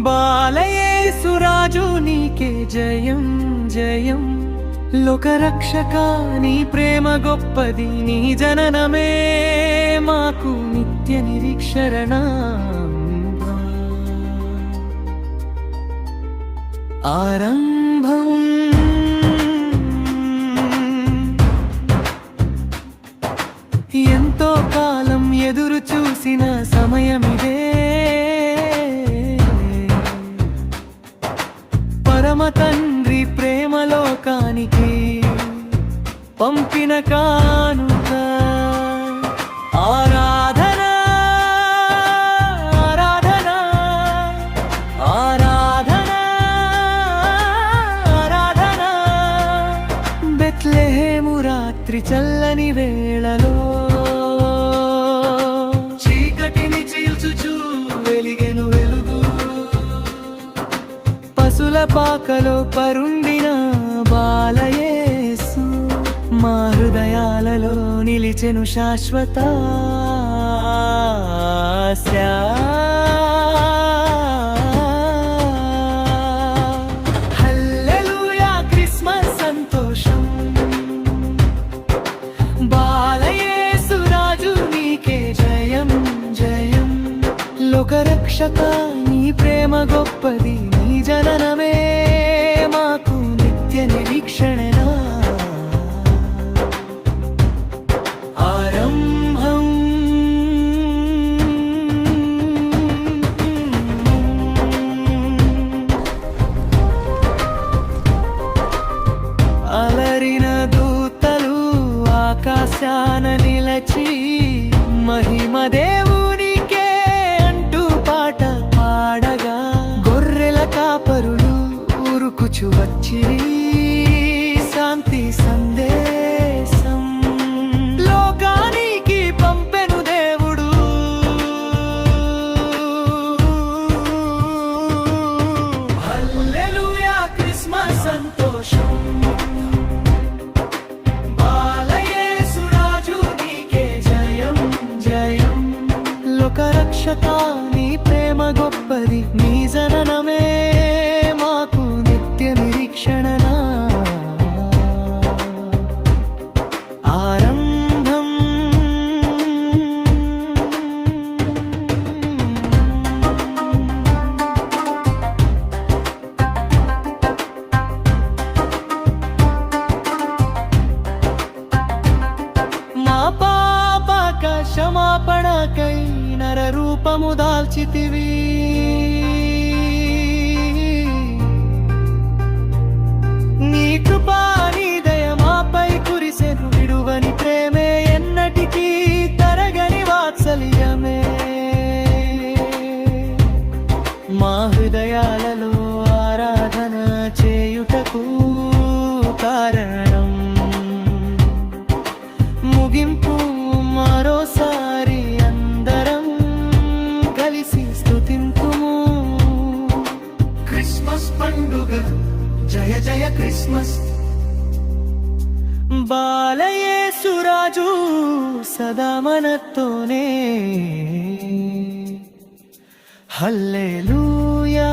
బాలయేసురాజు నీకే జయం జయం, లోకరక్షక నీ ప్రేమ గొప్పది, నీ జననమే మాకు నిత్య నిరీక్షణ. ఆరంభం ఎంతో కాలం ఎదురు చూసిన సమయమిదే, పరమ తండ్రి ప్రేమలోకానికి పంపిన కానుక. ఆరాధన ఆరాధన ఆరాధన ఆరాధన, బెత్లెహేము రాత్రి చల్లని వేళలో చీకటిని చీల్చుచూ వెలిగెను వెలుగు, పశుల పాకలో పరుండిన బాలయేసు మా హృదయాలలో నిలిచెను శాశ్వత ఆశ. హల్లెలూయా క్రిస్మస్ సంతోషం, బాలయేసు రాజు నీకే జయం జయం, లోకరక్షక నీ ప్రేమ గొప్పది, నీ జననమే మాకు నిత్య నిరీక్షణ. ఆరంభం అలరిన దూతలు ఆకాశాన నిలచి మహిమ దేవునికే అంటూ పాట పాడగా, గొర్రెల కాపరులు ఊరుకుచు వచ్చి శాంతి సందేశం లోకానికి పంపెను దేవుడు. హల్లెలూయా క్రిస్మస్ సంతోషం, బాలయేసు రాజు నీకే జయం జయం, లోకరక్షక నీ ప్రేమ గొప్పది, నీ జననమే మాకు నిత్య నిరీక్షణ. ఆరంభం మా పాపక క్షమాపణకై నర రూపము దాల్చితివి, నీ కృపా నీ దయ మాపై కురిసెను, విడువని ప్రేమే ఎన్నటికీ తరగని వాత్సల్యమే, మా హృదయాలలో ఆరాధన చేయుటకు కారణం. ముగింపు మరోసారి అందరం కలిసి స్తుతింతుము. క్రిస్మస్ పండుగ జయ జయ క్రిస్మస్, బాలయేసు రాజు సదా మనతోనే. హల్లెలూయా.